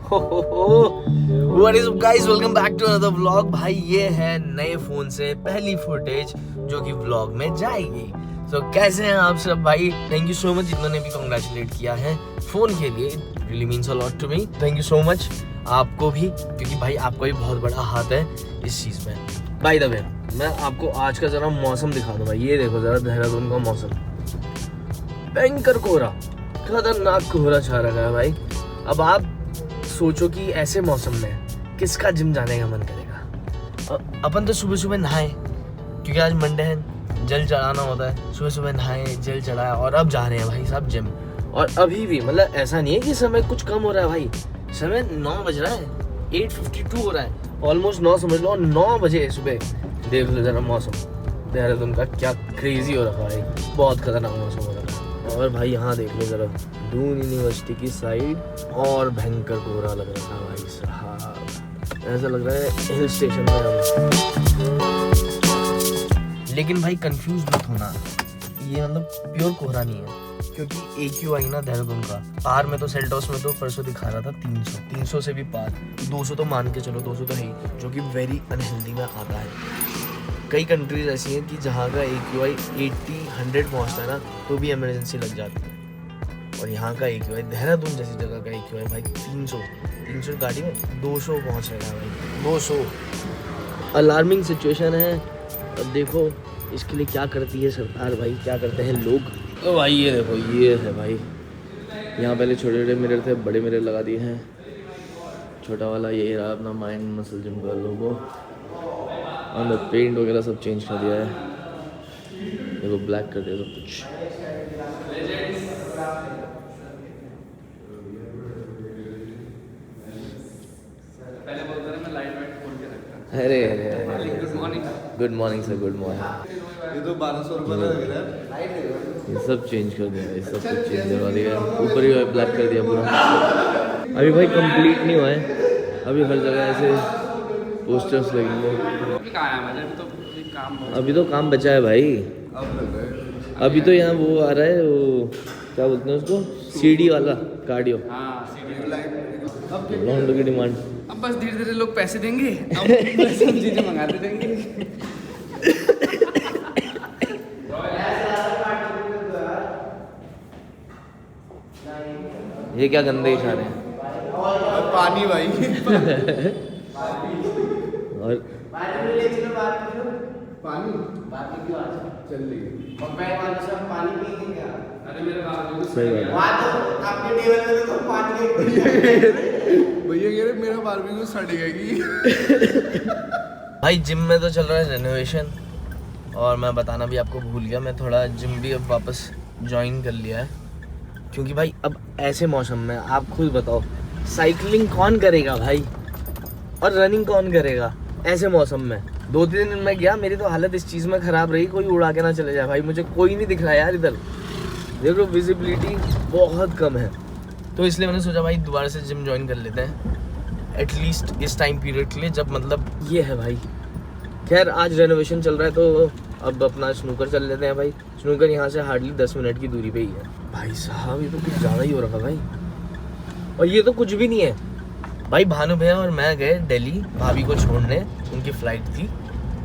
What is up guys, welcome back to another vlog। भाई ये है नए फोन से पहली फुटेज जो कि व्लॉग में जाएगी। तो कैसे हैं आप सब भाई? थैंक यू सो मच जिन्होंने भी कांग्रेचुलेट किया है फोन के लिए, really means a lot to me. Thank you so much आपको भी, क्योंकि भाई आपका भी बहुत बड़ा हाथ है इस चीज़ में। बाय द वे मैं आपको आज का जरा मौसम दिखा दूँ भाई। ये देखो जरा देहरादून का मौसम, भयंकर कोहरा, खतरनाक कोहरा छा रखा है भाई। अब आप सोचो कि ऐसे मौसम में किसका जिम जाने का मन करेगा। अपन तो सुबह सुबह नहाए, क्योंकि आज मंडे है, जल चढ़ाना होता है। सुबह सुबह नहाए, जल चढ़ाया और अब जा रहे हैं भाई साहब जिम। और अभी भी मतलब ऐसा नहीं है कि समय कुछ कम हो रहा है भाई, समय 9 बज रहा है, 8:52 हो रहा है, ऑलमोस्ट 9 समझ लो। 9 बजे सुबह देख लो जरा मौसम देहरादून का क्या क्रेजी हो रखा है भाई, बहुत खतरनाक मौसम हो रहा है। और भाई यहाँ देख लो जरा दून यूनिवर्सिटी की साइड, और भयंकर कोहरा लग रहा है भाई साहब, ऐसा लग रहा है हिल स्टेशन में। लेकिन भाई कंफ्यूज मत होना, ये मतलब प्योर कोहरा नहीं है, क्योंकि AQI ना देहरादून का पार में तो सेल्टॉस में तो परसों दिखा रहा था 300 से भी पार, 200 तो मान के चलो, 200 तो है ही, जो कि वेरी अनहेल्दी में आता है। कई कंट्रीज ऐसी हैं कि जहाँ का AQI 80-100 पहुँचता है ना तो भी इमरजेंसी लग जाती है, और यहाँ का AQI देहरादून जैसी जगह का AQI भाई 300 गाड़ी में 200 पहुँच रहा है भाई, 200। अलार्मिंग सिचुएशन है। अब देखो इसके लिए क्या करती है सरकार भाई, क्या करते हैं लोग। तो भाई ये देखो, ये है भाई, यहाँ पहले छोटे छोटे मिरर थे, बड़े मिरर लगा दिए हैं। छोटा वाला ये रहा अपना माइंड मसल जिम का लोगो, और पेंट वगैरह सब चेंज कर दिया है, देखो ब्लैक कर दिया सब कुछ। अरे good morning sir, good morning. ये तो 1200 रुपये लग रहा है। ये सब चेंज कर दिया, ये सब कुछ चेंज करवा दिया, ऊपर ही ब्लैक कर दिया पूरा। अभी भाई कंप्लीट नहीं हुआ है, अभी हर जगह ऐसे पोस्टर्स लगेंगे। अभी तो काम बचा है भाई। अभी तो यहाँ वो आ रहा है, वो क्या बोलते हैं उसको, CD वाला कार्डियो। लॉन्डो की डिमांड। अब बस धीरे धीरे लोग पैसे देंगे, अब बस हम चीजें मंगाते रहेंगे। ये क्या गंदे इशारे हैं। पानी भाई। और पानी चल रही सही बात भैया कह रहे मेरा बारबेक्यू सड़ेगा कि। भाई जिम में तो चल रहा है रेनोवेशन, और मैं बताना भी आपको भूल गया, मैं थोड़ा जिम भी अब वापस ज्वाइन कर लिया है, क्योंकि भाई अब ऐसे मौसम में आप खुद बताओ साइकिलिंग कौन करेगा भाई, और रनिंग कौन करेगा ऐसे मौसम में। 2-3 दिन में गया, मेरी तो हालत इस चीज़ में ख़राब रही, कोई उड़ा के ना चले जाए भाई, मुझे कोई नहीं दिख रहा यार इधर, देख लो विजिबिलिटी बहुत कम है। तो इसलिए मैंने सोचा भाई दोबारा से जिम ज्वाइन कर लेते हैं, एटलीस्ट इस टाइम पीरियड के लिए, जब मतलब ये है भाई। खैर आज रेनोवेशन चल रहा है तो अब अपना स्नूकर चल लेते हैं भाई। स्नूकर यहाँ से हार्डली 10 मिनट की दूरी पे ही है भाई साहब, ये तो कुछ ज़्यादा ही हो रखा भाई। और ये तो कुछ भी नहीं है भाई, भानु भैया और मैं गए दिल्ली भाभी को छोड़ने, उनकी फ़्लाइट थी,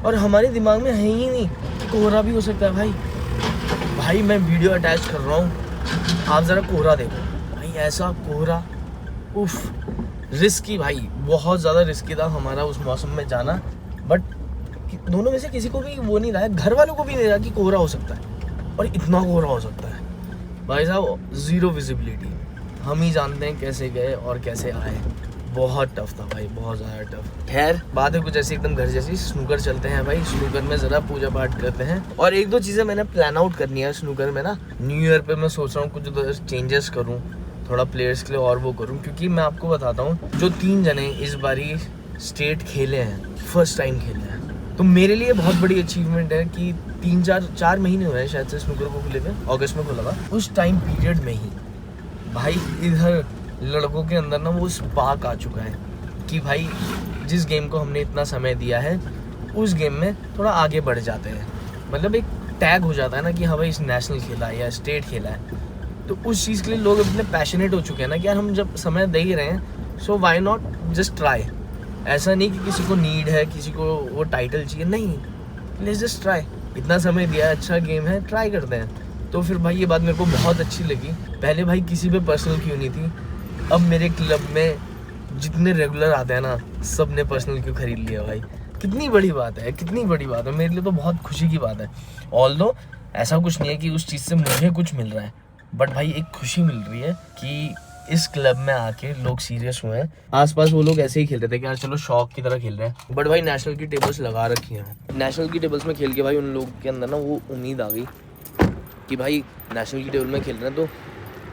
और हमारे दिमाग में है ही नहीं कि कोहरा भी हो सकता है भाई। भाई मैं वीडियो अटैच कर रहा हूँ, आप ज़रा कोहरा देखो भाई, ऐसा कोहरा, उफ, रिस्की भाई, बहुत ज़्यादा रिस्की था हमारा उस मौसम में जाना। बट दोनों में से किसी को भी वो नहीं रहा है, घर वालों को भी नहीं रहा कि कोहरा हो सकता है, और इतना कोहरा हो सकता है भाई साहब। ज़ीरो विजिबिलिटी, हम ही जानते हैं कैसे गए और कैसे आए, बहुत टफ था भाई, बहुत ज़्यादा टफ। खैर बात है कुछ ऐसी एकदम घर जैसी, स्नूकर चलते हैं भाई, स्नूकर में ज़रा पूजा पाठ करते हैं। और 1-2 चीज़ें मैंने प्लान आउट करनी है स्नूकर में ना, न्यू ईयर पे मैं सोच रहा हूँ कुछ चेंजेस करूँ, थोड़ा प्लेयर्स के लिए और वो करूँ, क्योंकि मैं आपको बताता हूँ जो 3 जने इस बारी स्टेट खेले हैं, फर्स्ट टाइम खेले हैं, तो मेरे लिए बहुत बड़ी अचीवमेंट है कि 3-4 महीने हुए हैं शायद से स्नूकर को खुले हुए, अगस्त में खुला था, उस टाइम पीरियड में ही भाई इधर लड़कों के अंदर ना वो स्पार्क आ चुका है कि भाई जिस गेम को हमने इतना समय दिया है उस गेम में थोड़ा आगे बढ़ जाते हैं, मतलब एक टैग हो जाता है ना कि हाँ भाई इस नेशनल खेला है या स्टेट खेला है, तो उस चीज़ के लिए लोग इतने पैशनेट हो चुके हैं ना कि यार हम जब समय दे ही रहे हैं सो वाई नॉट जस्ट ट्राई। ऐसा नहीं कि किसी को नीड है, किसी को वो टाइटल चाहिए, नहीं, लेट्स जस्ट ट्राई। इतना समय दिया है, अच्छा गेम है, ट्राई करते हैं। तो फिर भाई ये बात मेरे को बहुत अच्छी लगी। पहले भाई किसी पे पर्सनल क्यों नहीं थी, अब मेरे क्लब में जितने रेगुलर आते हैं ना सब ने पर्सनल क्यों खरीद लिया भाई। कितनी बड़ी बात है, कितनी बड़ी बात है, मेरे लिए तो बहुत खुशी की बात है। ऑल्दो ऐसा कुछ नहीं है कि उस चीज़ से मुझे कुछ मिल रहा है, बट भाई एक खुशी मिल रही है कि इस क्लब में आके लोग सीरियस हुए हैं। आसपास वो लोग ऐसे ही खेलते थे कि यार चलो शौक की तरह खेल रहे हैं, बट भाई नेशनल की टेबल्स लगा रखी हैं। नेशनल की टेबल्स में खेल के भाई उन लोगों के अंदर ना वो उम्मीद आ गई कि भाई नेशनल की टेबल में खेल रहे हैं तो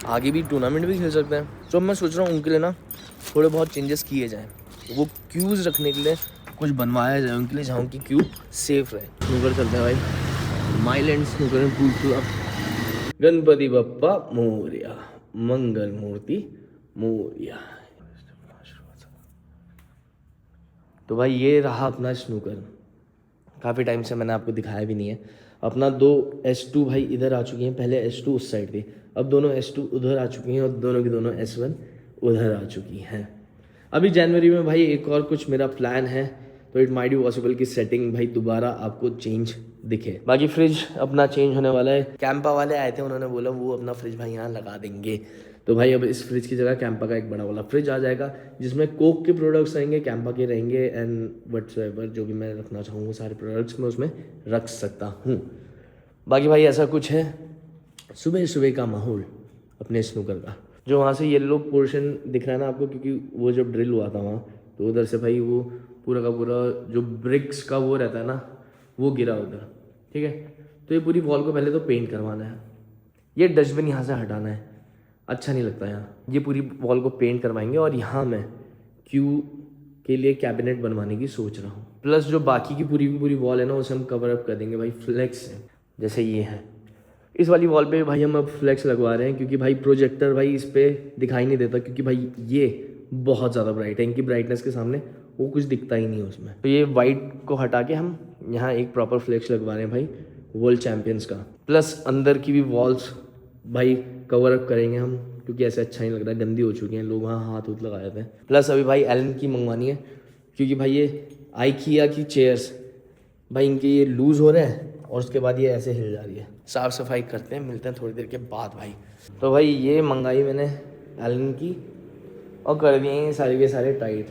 आगे भी टूर्नामेंट भी खेल सकते हैं। तो मैं सोच रहा हूँ उनके लिए ना थोड़े बहुत चेंजेस किए जाएँ, वो क्यूज़ रखने के लिए कुछ बनवाया जाए उनके लिए, जहाँ उनकी क्यू सेफ रहे। स्नूकर चलते हैं भाई, Myland snooker and pool club. Ganpati Bappa Morya, Mangal Murti Morya. तो भाई ये रहा अपना स्नूकर। काफ़ी टाइम से मैंने आपको दिखाया भी नहीं है। अपना 2 S2 भाई इधर आ चुकी हैं, पहले S2 उस साइड थी, अब दोनों S2 उधर आ चुकी हैं और दोनों की दोनों S1 उधर आ चुकी हैं। अभी जनवरी में भाई एक और कुछ मेरा प्लान है, तो इट माइट बी पॉसिबल कि सेटिंग भाई दोबारा आपको चेंज दिखे। बाकी फ्रिज अपना चेंज होने वाला है। कैंपा वाले आए थे, उन्होंने बोला वो अपना फ्रिज भाई यहाँ लगा देंगे, तो भाई अब इस फ्रिज की जगह कैंपा का एक बड़ा वाला फ्रिज आ जाएगा जिसमें कोक के प्रोडक्ट्स रहेंगे, कैंपा के रहेंगे एंड व्हाटसोएवर जो भी मैं रखना चाहूँ सारे प्रोडक्ट्स मैं उसमें रख सकता हूँ। बाकी भाई ऐसा कुछ है सुबह सुबह का माहौल अपने स्नूकर का। जो वहाँ से येलो पोर्शन दिख रहा है ना आपको, क्योंकि वो जब ड्रिल हुआ था वहाँ, तो उधर से भाई वो पूरा का पूरा जो ब्रिक्स का वो रहता है ना वो गिरा उधर, ठीक है। तो ये पूरी वॉल को पहले तो पेंट करवाना है, ये डस्टबिन यहाँ से हटाना है, अच्छा नहीं लगता यहाँ। ये पूरी वॉल को पेंट करवाएंगे और यहाँ मैं क्यू के लिए कैबिनेट बनवाने की सोच रहा हूँ। प्लस जो बाकी की पूरी वॉल है ना उसे हम कवर अप कर देंगे भाई फ्लेक्स से, जैसे ये है। इस वाली वॉल पे भाई हम अब फ्लेक्स लगवा रहे हैं क्योंकि भाई प्रोजेक्टर भाई इस पर दिखाई नहीं देता, क्योंकि भाई ये बहुत ज़्यादा ब्राइट है, इनकी ब्राइटनेस के सामने वो कुछ दिखता ही नहीं है उसमें। तो ये वाइट को हटा के हम यहाँ एक प्रॉपर फ्लेक्स लगवा रहे हैं भाई वर्ल्ड चैम्पियंस का। प्लस अंदर की भी वॉल्स भाई कवर अप करेंगे हम, क्योंकि ऐसे अच्छा नहीं लग रहा है, गंदी हो चुकी हैं, लोग वहाँ हाथ उत लगा जाते हैं। प्लस अभी भाई एलन की मंगवानी है, क्योंकि भाई ये आइकिया की चेयर्स भाई इनके ये लूज़ हो रहे हैं और उसके बाद ये ऐसे हिल जा रही है। साफ़ सफाई करते हैं, मिलते हैं थोड़ी देर के बाद भाई। तो भाई ये मंगाई मैंने एलन की और कर दिए हैं सारे के सारे टाइट,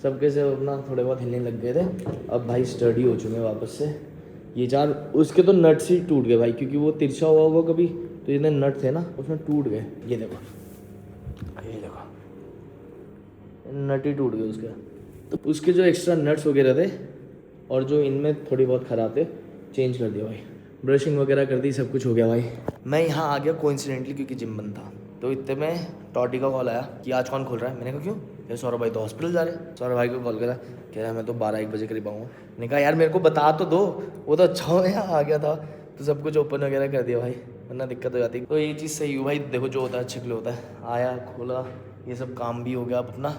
सबके से अपना थोड़े बहुत हिलने लग गए थे। अब भाई स्टडी हो चुके हैं वापस से ये 4। उसके तो नट्स ही टूट गए भाई, क्योंकि वो तिरछा हुआ होगा कभी, तो जितने नट थे ना उसमें टूट गए। ये देखो नट ही टूट गए उसके। तो उसके जो एक्स्ट्रा नट्स वगैरह थे और जो इनमें थोड़ी बहुत ख़राब थे चेंज कर दिया भाई, ब्रशिंग वगैरह कर दी, सब कुछ हो गया भाई। मैं यहाँ आ गया कोइंसिडेंटली क्योंकि जिम बंद था, तो इतने में टॉटी का कॉल आया कि आज कौन खोल रहा है। मैंने कहा क्यों, यार सौरभ भाई तो हॉस्पिटल जा रहे हैं। सौरभ भाई को कॉल करा, कह रहा है मैं तो 12-1 बजे करीब आऊँगा। मैंने कहा यार मेरे को बता तो दो, वो तो अच्छा हो यहाँ आ गया था, तो सब कुछ ओपन वगैरह कर दिया भाई, वरना दिक्कत हो जाती। तो ये चीज़ सही हुई भाई, देखो जो होता है अच्छे के लिए होता है। आया खोला, ये सब काम भी हो गया, अब अपना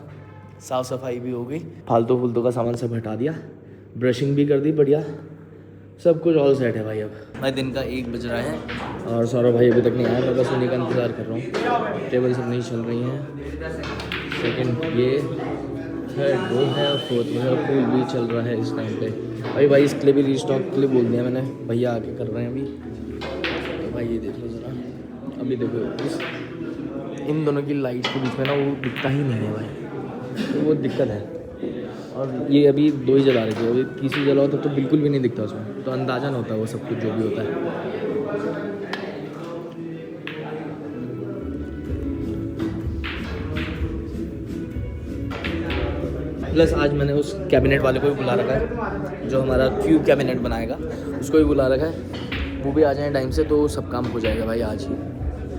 साफ़ सफाई भी हो गई, फालतू का सामान सब हटा दिया, ब्रशिंग भी कर दी बढ़िया, सब कुछ ऑल सेट है भाई। अब भाई दिन का 1 बज रहा है और सौरभ भाई अभी तक नहीं आया, मैं बस उन्हीं का इंतज़ार कर रहा हूँ। टेबल सब नहीं चल रही हैं, सेकंड ये, थर्ड वो है और फोर्थ वो है, फूल भी चल रहा है इस टाइम पे भाई इसके लिए भी रीस्टॉक के लिए बोल दिया मैंने, भैया आके कर रहे हैं अभी। तो भाई ये देख लो ज़रा, अभी देखो इन दोनों की लाइट के बीच में ना वो दिखता ही नहीं है भाई, तो वो दिक्कत है। और ये अभी 2 ही जला रहे थे, अभी तीसरी जला होता तो बिल्कुल भी नहीं दिखता उसमें, तो अंदाज़ा नहीं होता वो सब कुछ जो भी होता है। प्लस आज मैंने उस कैबिनेट वाले को भी बुला रखा है, जो हमारा क्यूब कैबिनेट बनाएगा, उसको भी बुला रखा है, वो भी आ जाए टाइम से तो सब काम हो जाएगा भाई आज ही।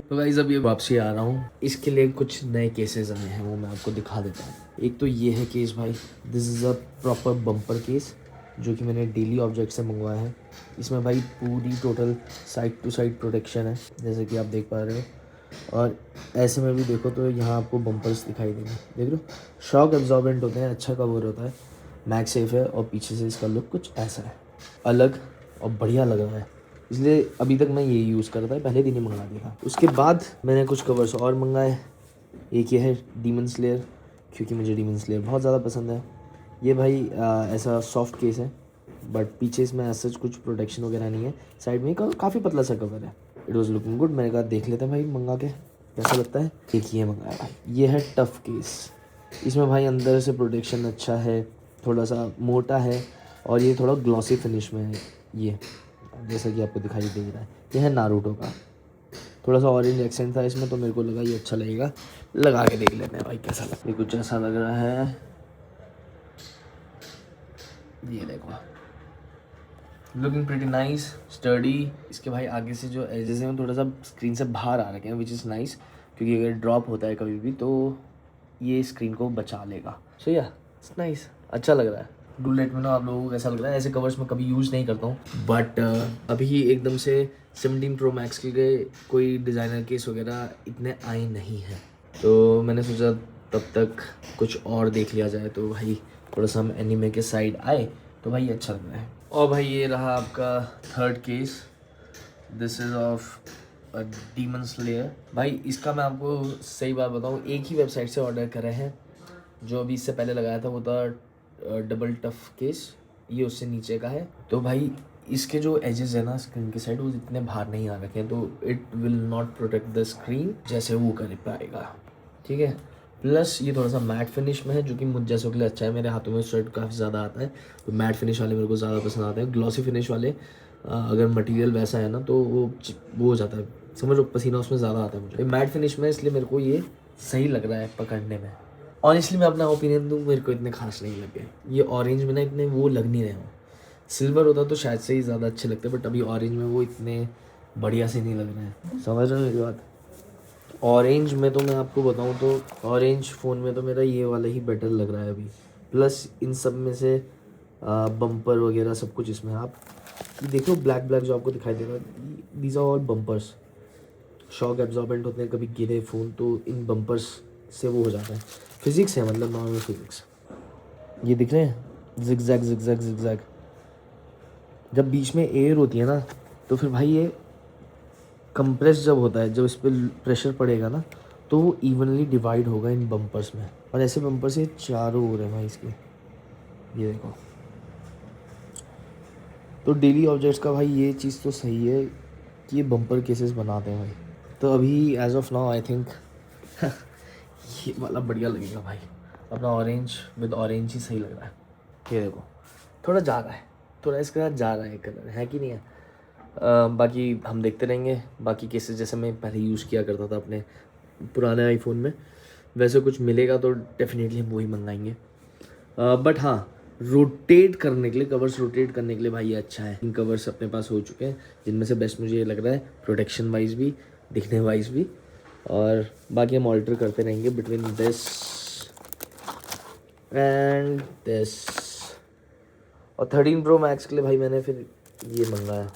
तो गाइस अभी वापसी आ रहा हूँ, इसके लिए कुछ नए केसेस आए हैं, वो मैं आपको दिखा देता हूँ। एक तो ये है केस भाई, this is a proper bumper case जो कि मैंने डेली ऑब्जेक्ट से मंगवाया है। इसमें भाई पूरी total side to side protection है, जैसे कि आप देख पा रहे हो, और ऐसे में भी देखो तो यहाँ आपको बम्पर्स दिखाई देंगे, देख लो, शॉक एब्जॉर्बेंट होते हैं, अच्छा कवर होता है, मैग सेफ है, और पीछे से इसका लुक कुछ ऐसा है, अलग और बढ़िया लग रहा है। इसलिए अभी तक मैं ये यूज़ कर रहा था, पहले दिन ही मंगा दिया था। उसके बाद मैंने कुछ कवर्स और मंगाए। एक ये है डीमन स्लेयर, क्योंकि मुझे डीमन स्लेयर बहुत ज़्यादा पसंद है। ये भाई ऐसा सॉफ्ट केस है, बट पीछे इसमें ऐसा कुछ प्रोटेक्शन वगैरह नहीं है। साइड में काफ़ी पतला सा कवर है। It was looking good. मैंने कहा देख लेते हैं भाई मंगा के कैसा लगता है। एक ये मंगाया भाई, ये है टफ केस। इसमें भाई अंदर से प्रोटेक्शन अच्छा है, थोड़ा सा मोटा है और ये थोड़ा ग्लॉसी फिनिश में है। ये जैसा कि आपको दिखाई दे रहा है, ये है नारुतो का। थोड़ा सा ऑरेंज एक्सेंट था इसमें, तो मेरे को लगा ये अच्छा लगेगा, लगा के देख लेते हैं भाई कैसा लगता है। ये कुछ ऐसा लग रहा है, ये देखो, लुकिंग प्रीटी नाइस, स्टर्डी। इसके भाई आगे से जो एजेस हैं थोड़ा सा स्क्रीन से बाहर आ रखे हैं, विच इज़ नाइस, क्योंकि अगर ड्रॉप होता है कभी भी तो ये स्क्रीन को बचा लेगा। सो या इट्स नाइस, अच्छा लग रहा है। डू लेट मी नो आप लोगों को कैसा लग रहा है। ऐसे कवर्स मैं कभी यूज़ नहीं करता हूँ, बट अभी एकदम से 17 Pro Max के लिए कोई डिज़ाइनर केस वगैरह इतने आए नहीं हैं, तो मैंने सोचा तब तक कुछ और देख लिया जाए। तो भाई थोड़ा सा हम एनीमे के साइड आए तो भाई अच्छा लग रहा है। और भाई ये रहा आपका third case, this is of demon slayer. भाई इसका मैं आपको सही बात बताऊँ, एक ही वेबसाइट से ऑर्डर करे हैं। जो अभी इससे पहले लगाया था वो था डबल टफ केस, ये उससे नीचे का है। तो भाई इसके जो एजेस है ना स्क्रीन के साइड, वो इतने बाहर नहीं आ रखे हैं, तो it will not protect the screen जैसे वो कर पाएगा, ठीक है। प्लस ये थोड़ा सा मैट फिनिश में है, जो कि मुझ जैसों के लिए अच्छा है। मेरे हाथों में स्वेट काफ़ी ज़्यादा आता है, तो मैट फिनिश वाले मेरे को ज़्यादा पसंद आते हैं। ग्लॉसी फिनिश वाले अगर मटेरियल वैसा है ना तो वो हो जाता है, समझ लो, पसीना उसमें ज़्यादा आता है मुझे। मैट फिनिश में इसलिए मेरे को ये सही लग रहा है पकड़ने में। ऑनेस्टली मैं अपना ओपिनियन दूँ, मेरे को इतने खास नहीं लगे ये ऑरेंज में ना, इतने वो लग नहीं रहे हो। सिल्वर होता तो शायद से ही ज़्यादा अच्छे लगते, बट अभी ऑरेंज में वो इतने बढ़िया से नहीं लग रहे हैं। समझ रहे हो मेरी बात। ऑरेंज में तो मैं आपको बताऊं तो ऑरेंज फ़ोन में तो मेरा ये वाला ही बेटर लग रहा है अभी। प्लस इन सब में से बम्पर वगैरह सब कुछ इसमें आप देखो, ब्लैक ब्लैक जो आपको दिखाई दे रहा है, these are all bumpers. Shock absorbent होते हैं, कभी गिरे फ़ोन तो इन बम्पर्स से वो हो जाता है। फिज़िक्स है, मतलब नॉर्मल फिज़िक्स। ये दिख रहे हैं जिगजैग जिगजैग जिगजैग, जब बीच में एयर होती है ना तो फिर भाई ये कंप्रेस जब होता है, जब इस पर प्रेशर पड़ेगा ना तो वो इवनली डिवाइड होगा इन बम्पर्स में। और ऐसे बम्पर से चारों हो रहे हैं भाई इसके, ये देखो। तो डेली ऑब्जेक्ट्स का भाई ये चीज़ तो सही है कि ये बम्पर केसेस बनाते हैं भाई। तो अभी as of now I think ये वाला बढ़िया लगेगा भाई, अपना ऑरेंज विद ऑरेंज ही सही लग रहा है। ये देखो थोड़ा जा रहा है, थोड़ा इसके साथ जा रहा है कलर, है कि नहीं है। बाकी हम देखते रहेंगे। बाकी केसेस जैसे मैं पहले यूज़ किया करता था अपने पुराने आईफोन में, वैसे कुछ मिलेगा तो डेफिनेटली हम वही मंगाएंगे। बट हाँ, रोटेट करने के लिए, कवर्स रोटेट करने के लिए भाई ये अच्छा है। इन कवर्स अपने पास हो चुके हैं, जिनमें से बेस्ट मुझे ये लग रहा है, प्रोटेक्शन वाइज भी, दिखने वाइज भी। और बाकी हम ऑल्टर करते रहेंगे बिटवीन दिस एंड दिस। और 13 Pro Max के लिए भाई मैंने फिर ये मंगाया,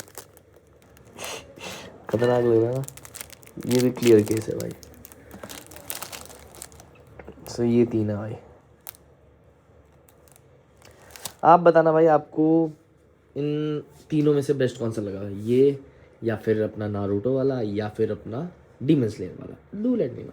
खतरनाक लग रहा है ना, ये भी क्लियर केस है भाई। सो ये तीन है भाई। आप बताना भाई आपको इन तीनों में से बेस्ट कौन सा लगा, ये या फिर अपना नारुतो वाला या फिर अपना डीमन स्लेयर वाला। Do let me know.